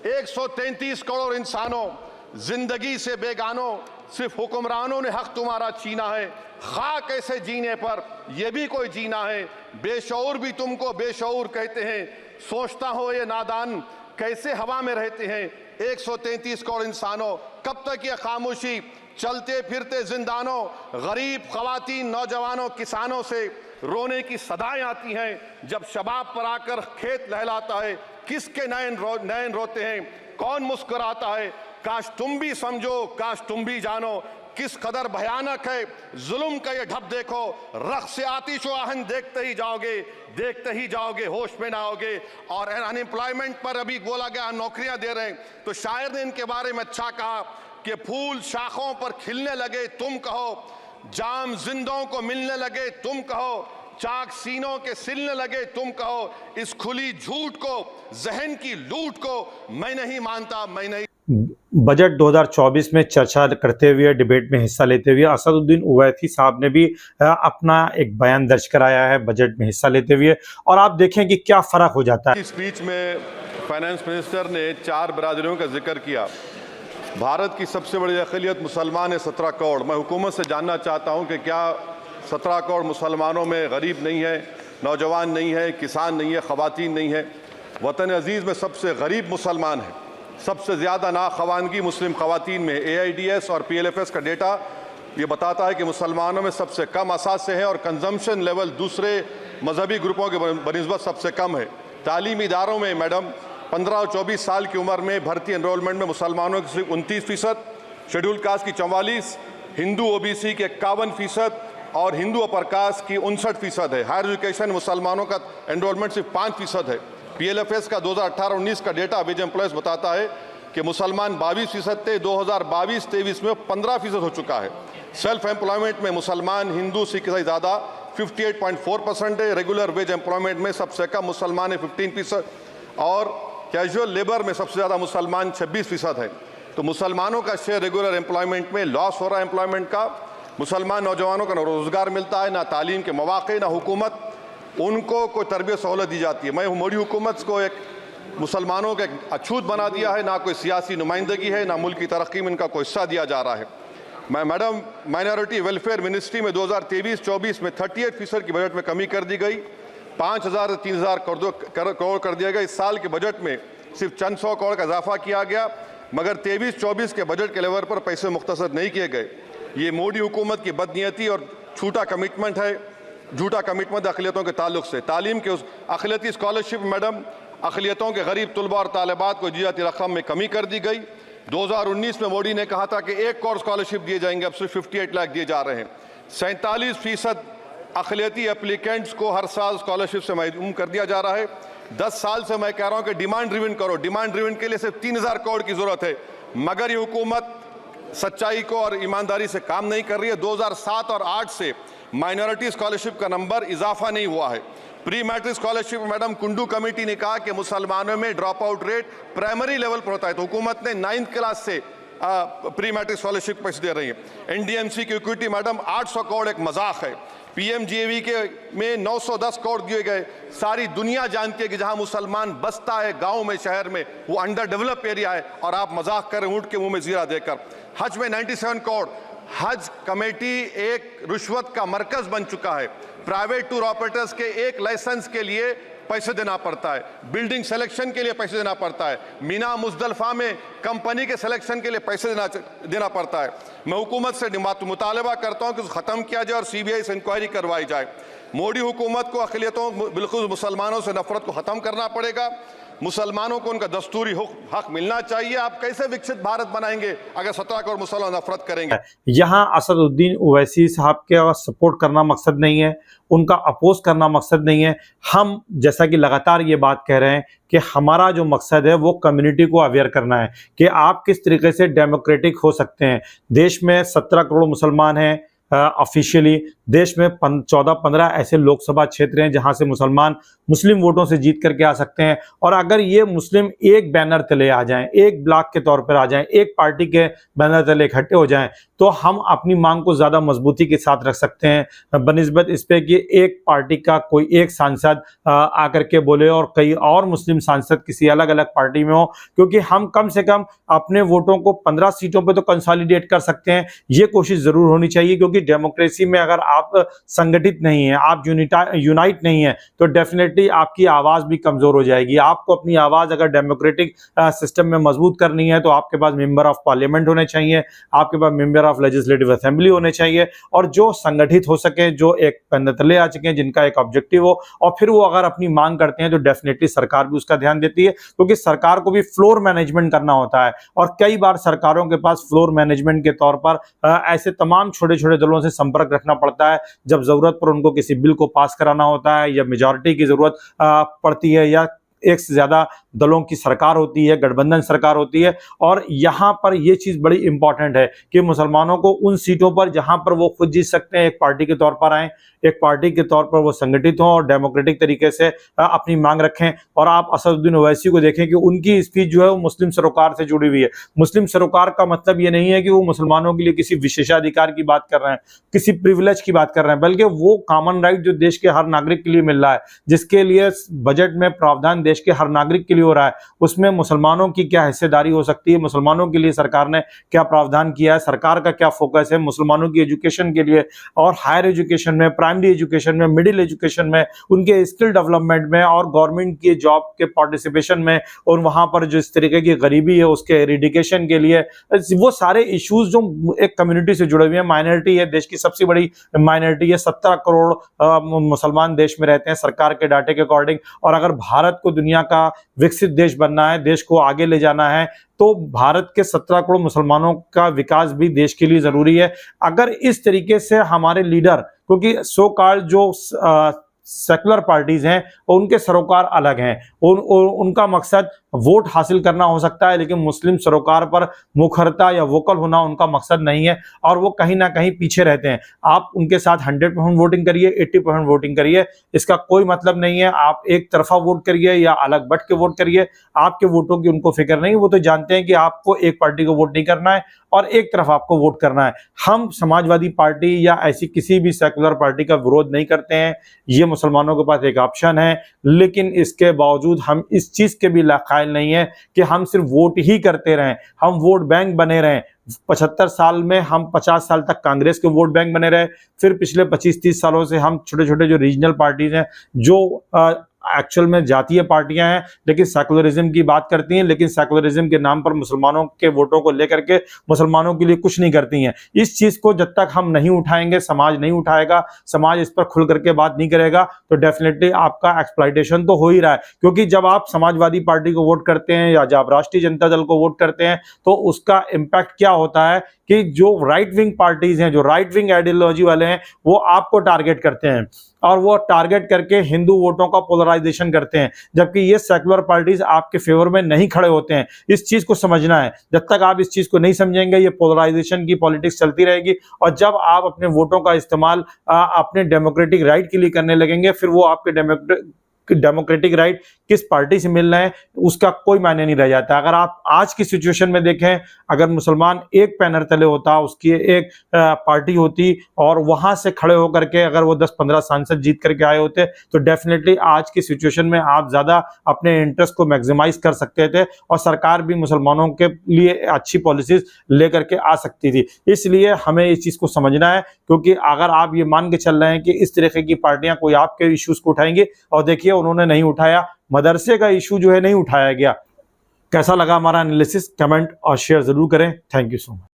133 करोड़ इंसानों, जिंदगी से बेगानों, सिर्फ हुक्मरानों ने हक तुम्हारा छीना है। खाक ऐसे जीने पर यह भी कोई जीना है। बेशऊर भी तुमको बेशऊर कहते हैं। सोचता हो ये नादान कैसे हवा में रहते हैं। 133 करोड़ इंसानों, कब तक ये खामोशी? चलते फिरते जिंदानों, गरीब खवातीन, नौजवानों, किसानों से रोने की सदाएं आती हैं। जब शबाब पर आकर खेत लहलाता है, किसके नैन रोते हैं, कौन मुस्कुराता है? काश तुम भी समझो, काश तुम भी जानो किस कदर भयानक है जुल्म का ये ढब। देखो रख से आतिश व आहन देखते ही जाओगे, होश में ना आओगे। और अनएम्प्लॉयमेंट पर अभी बोला गया नौकरियां दे रहे हैं, तो शायर ने इनके बारे में अच्छा कहा कि फूल शाखों पर खिलने लगे तुम कहो, जाम जिंदों को मिलने लगे तुम कहो, चाक सीनों के सिलने लगे तुम कहो। इस खुली झूठ को, जहन की लूट को मैं नहीं मानता, मैं नहीं। बजट 2024 में चर्चा करते हुए, डिबेट में हिस्सा लेते हुए असदुद्दीन ओवैसी साहब ने भी अपना एक बयान दर्ज कराया है बजट में हिस्सा लेते हुए, और आप देखें कि क्या फर्क हो जाता है। इस स्पीच में फाइनेंस मिनिस्टर ने 4 बरादरियों का जिक्र किया। भारत की सबसे बड़ी अक़लियत मुसलमान है, 17 करोड़। मैं हुकूमत से जानना चाहता हूं कि क्या 17 करोड़ मुसलमानों में गरीब नहीं है, नौजवान नहीं है, किसान नहीं है, ख़वातीन नहीं है? वतन अजीज़ में सबसे गरीब मुसलमान है, सबसे ज़्यादा नाखवानगी मुस्लिम ख़वातीन में। AIDS और PLFS का डेटा ये बताता है कि मुसलमानों में सबसे कम असासे हैं और कंजम्पशन लेवल दूसरे मजहबी ग्रुपों के बनिस्बत सबसे कम है। तालीमी इदारों में मैडम 15 और 24 साल की उम्र में भर्ती एनरोलमेंट में मुसलमानों की सिर्फ 29%, शेड्यूल कास्ट की 44%, हिंदू OBC के 51% और हिंदू अपर कास्ट की 59% है। हायर एजुकेशन मुसलमानों का एनरोलमेंट सिर्फ 5% है। PLFS का 2018-19 का डेटा वेज एम्प्लॉयज बताता है कि मुसलमान 22% थे, 2022-23 में 15% हो चुका है। सेल्फ एम्प्लॉयमेंट में मुसलमान, हिंदू, सिख से ज़्यादा 58.4% है। रेगुलर वेज एम्प्लॉयमेंट में सबसे कम मुसलमान है 15%, और कैजुअल लेबर में सबसे ज़्यादा मुसलमान 26% है। तो मुसलमानों का शेयर रेगुलर एम्प्लॉयमेंट में लॉस हो रहा है एम्प्लॉयमेंट का। मुसलमान नौजवानों का ना रोज़गार मिलता है, ना तालीम के मौक़े, ना हुकूमत उनको कोई तरबियत सहूलत दी जाती है। मैं मोदी हुकूमत को एक मुसलमानों का एक अछूत बना दिया है, ना कोई सियासी नुमाइंदगी है, ना मुल्क की तरक्की में इनका कोई हिस्सा दिया जा रहा है। मैं मैडम माइनॉरिटी वेलफेयर मिनिस्ट्री में 2023-24 में 38% की बजट में कमी कर दी गई, 5,000 से 3,000 करोड़ कर दिया गया। इस साल के बजट में सिर्फ चंद 100 करोड़ का इजाफा किया गया, मगर 23-24 के बजट के लेवल पर पैसे मुख्तसर नहीं किए गए। ये मोदी हुकूमत की बदनीयती और झूठा कमिटमेंट है, झूठा कमिटमेंट अक़लियतों के ताल्लुक से। तालीम के उस अक़लियती स्कॉलरशिप मैडम अक़लियतों के गरीब तलबा और तालिबात को दी जाती रकम में कमी कर दी गई। 2019 में मोदी ने कहा था कि 1 करोड़ स्कॉलरशिप दिए जाएंगे, अब सिर्फ 58 लाख दिए जा रहे हैं। 47% अक़लियती एप्लीकेंट्स को हर साल स्कॉलरशिप से महरूम कर दिया जा रहा है। 10 साल से मैं कह रहा हूँ कि डिमांड ड्रिवन करो। डिमांड ड्रिवन के लिए सिर्फ 3,000 करोड़ की ज़रूरत है, मगर ये हुकूमत सच्चाई को और ईमानदारी से काम नहीं कर रही है। 2007 और 8 से माइनॉरिटी स्कॉलरशिप का नंबर इजाफा नहीं हुआ है। Pre matric scholarship madam Kundu committee ने कहा कि मुसलमानों में drop out rate primary level पर होता है, तो हुकूमत ने 9th क्लास से प्री मैट्रिक स्कॉलरशिप पैसे दे रही है। NDMC की इक्विटी मैडम 800 करोड़ एक मजाक है। PMGAV के में 910 करोड़ दिए गए। सारी दुनिया जानती है कि जहां मुसलमान बसता है गाँव में, शहर में, वो अंडर डेवलप एरिया है, और आप मजाक करें ऊँट के मुँह में जीरा देकर। हज में 97 करोड़। हज कमेटी एक रिश्वत का मरकज बन चुका है। प्राइवेट टूर ऑपरेटर्स के एक लाइसेंस के लिए पैसे देना पड़ता है, बिल्डिंग सिलेक्शन के लिए पैसे देना पड़ता है, मीना मुजदलफा में कंपनी के सिलेक्शन के लिए पैसे देना पड़ता है। मैं हुकूमत से मुतालबा करता हूं कि उसको ख़त्म किया जाए और CBI से इंक्वायरी करवाई जाए। मोदी हुकूमत को अक़लियतों, बिल्कुल मुसलमानों से नफरत को ख़त्म करना पड़ेगा। मुसलमानों को उनका दस्तूरी हक मिलना चाहिए। आप कैसे विकसित भारत बनाएंगे अगर 17 करोड़ मुसलमान नफरत करेंगे? यहाँ असदुद्दीन ओवैसी साहब का सपोर्ट करना मकसद नहीं है, उनका अपोज करना मकसद नहीं है। हम जैसा कि लगातार ये बात कह रहे हैं कि हमारा जो मकसद है वो कम्युनिटी को अवेयर करना है कि आप किस तरीके से डेमोक्रेटिक हो सकते हैं। देश में 17 करोड़ मुसलमान हैं, ऑफिशियली देश में 14-15 ऐसे लोकसभा क्षेत्र हैं जहां से मुसलमान मुस्लिम वोटों से जीत करके आ सकते हैं। और अगर ये मुस्लिम एक बैनर तले आ जाएं, एक ब्लॉक के तौर पर आ जाएं, एक पार्टी के बैनर तले इकट्ठे हो जाएं, तो हम अपनी मांग को ज्यादा मजबूती के साथ रख सकते हैं बनिस्बत इस पे कि एक पार्टी का कोई एक सांसद आकर के बोले और कई और मुस्लिम सांसद किसी अलग अलग पार्टी में हो, क्योंकि हम कम से कम अपने वोटों को 15 सीटों पे तो कंसोलिडेट कर सकते हैं। ये कोशिश जरूर होनी चाहिए, क्योंकि डेमोक्रेसी में अगर आप संगठित नहीं है, आप यूनाइट नहीं है, तो डेफिनेटली आपकी आवाज भी कमजोर हो जाएगी। आपको अपनी आवाज अगर डेमोक्रेटिक सिस्टम में मजबूत करनी है तो आपके पास मेंबर ऑफ पार्लियामेंट होने चाहिए, आपके पास मेंबर ऑफ लेजिस्लेटिव असेंबली होने चाहिए, और जो संगठित हो सके, जो एक पैनल तले आ चुके हैं, जिनका एक ऑब्जेक्टिव हो, और फिर वो अगर अपनी मांग करते हैं तो डेफिनेटली सरकार भी उसका ध्यान देती है, क्योंकि सरकार को भी फ्लोर मैनेजमेंट करना होता है। और कई बार सरकारों के पास फ्लोर मैनेजमेंट के तौर पर ऐसे तमाम छोटे छोटे दलों से संपर्क रखना पड़ता है जब जरूरत पर उनको किसी बिल को पास कराना होता है, या मेजॉरिटी की जरूरत पड़ती है, या एक से ज्यादा दलों की सरकार होती है, गठबंधन सरकार होती है। और यहां पर यह चीज बड़ी इंपॉर्टेंट है कि मुसलमानों को उन सीटों पर जहां पर वो खुद जीत सकते हैं, एक पार्टी के तौर पर आए, एक पार्टी के तौर पर वो संगठित हों और डेमोक्रेटिक तरीके से अपनी मांग रखें। और आप असदुद्दीन ओवैसी को देखें कि उनकी स्पीच जो है वो मुस्लिम सरोकार से जुड़ी हुई है। मुस्लिम सरोकार का मतलब ये नहीं है कि वो मुसलमानों के लिए किसी विशेषाधिकार की बात कर रहे हैं, किसी प्रिविलेज की बात कर रहे हैं, बल्कि वो कॉमन राइट जो देश के हर नागरिक के लिए मिल रहा है, जिसके लिए बजट में प्रावधान देश के हर नागरिक के लिए हो रहा है, उसमें मुसलमानों की क्या हिस्सेदारी हो सकती है, मुसलमानों के लिए सरकार ने क्या प्रावधान किया है, सरकार का क्या फोकस है मुसलमानों की एजुकेशन के लिए, और हायर एजुकेशन में, प्राइमरी एजुकेशन में, मिडिल एजुकेशन में, उनके स्किल डेवलपमेंट में, और गवर्नमेंट की जॉब के पार्टिसिपेशन में, और वहां पर जो इस तरीके की गरीबी है उसके एरिडिकेशन के लिए, वो सारे इश्यूज जो एक कम्युनिटी से जुड़े हुए हैं। माइनॉरिटी है, देश की सबसे बड़ी माइनॉरिटी है, 17 करोड़ मुसलमान देश में रहते हैं सरकार के डाटे के अकॉर्डिंग। और अगर भारत को दुनिया का विकसित देश बनना है, देश को आगे ले जाना है, तो भारत के 17 करोड़ मुसलमानों का विकास भी देश के लिए जरूरी है। अगर इस तरीके से हमारे लीडर, क्योंकि सो कॉल्ड जो सेकुलर पार्टीज हैं उनके सरोकार अलग हैं, उनका मकसद वोट हासिल करना हो सकता है, लेकिन मुस्लिम सरोकार पर मुखरता या वोकल होना उनका मकसद नहीं है, और वो कहीं ना कहीं पीछे रहते हैं। आप उनके साथ 100% वोटिंग करिए, 80% वोटिंग करिए, इसका कोई मतलब नहीं है। आप एक तरफा वोट करिए या अलग बट के वोट करिए, आपके वोटों की उनको फिक्र नहीं। वो तो जानते हैं कि आपको एक पार्टी को वोट नहीं करना है और एक तरफ आपको वोट करना है। हम समाजवादी पार्टी या ऐसी किसी भी सेकुलर पार्टी का विरोध नहीं करते हैं, ये मुसलमानों के पास एक ऑप्शन है, लेकिन इसके बावजूद हम इस चीज के भी लायक नहीं है कि हम सिर्फ वोट ही करते रहें, हम वोट बैंक बने रहें। 75 साल में हम 50 साल तक कांग्रेस के वोट बैंक बने रहे, फिर पिछले 25-30 सालों से हम छोटे छोटे जो रीजनल पार्टीज हैं, जो एक्चुअल में जातीय पार्टियां हैं लेकिन सेकुलरिज्म की बात करती हैं, लेकिन सेकुलरिज्म के नाम पर मुसलमानों के वोटों को लेकर के मुसलमानों के लिए कुछ नहीं करती हैं। इस चीज को जब तक हम नहीं उठाएंगे, समाज नहीं उठाएगा, समाज इस पर खुल करके बात नहीं करेगा, तो डेफिनेटली आपका एक्सप्लॉइटेशन तो हो ही रहा है। क्योंकि जब आप समाजवादी पार्टी को वोट करते हैं या जब राष्ट्रीय जनता दल को वोट करते हैं, तो उसका इंपैक्ट क्या होता है कि जो राइट विंग पार्टीज हैं, जो राइट विंग आइडियोलॉजी वाले हैं, वो आपको टारगेट करते हैं और वो टारगेट करके हिंदू वोटों का पोलराइजेशन करते हैं, जबकि ये सेकुलर पार्टीज आपके फेवर में नहीं खड़े होते हैं। इस चीज को समझना है। जब तक आप इस चीज को नहीं समझेंगे, ये पोलराइजेशन की पॉलिटिक्स चलती रहेगी, और जब आप अपने वोटों का इस्तेमाल अपने डेमोक्रेटिक राइट के लिए करने लगेंगे, फिर वो आपके डेमोक्रेटिक राइट किस पार्टी से मिल रहे हैं उसका कोई मायने नहीं रह जाता। अगर आप आज की सिचुएशन में देखें, अगर मुसलमान एक पैनल तले होता, उसकी एक पार्टी होती, और वहां से खड़े होकर के अगर वो 10-15 सांसद जीत करके आए होते, तो डेफिनेटली आज की सिचुएशन में आप ज्यादा अपने इंटरेस्ट को मैक्सिमाइज कर सकते थे, और सरकार भी मुसलमानों के लिए अच्छी पॉलिसीज लेकर के आ सकती थी। इसलिए हमें इस चीज को समझना है, क्योंकि अगर आप ये मान के चल रहे हैं कि इस तरीके की पार्टियां कोई आपके इश्यूज को उठाएंगी, और देखिए उन्होंने नहीं उठाया, मदरसे का इशू जो है नहीं उठाया गया। कैसा लगा हमारा एनालिसिस, कमेंट और शेयर जरूर करें। Thank you so much.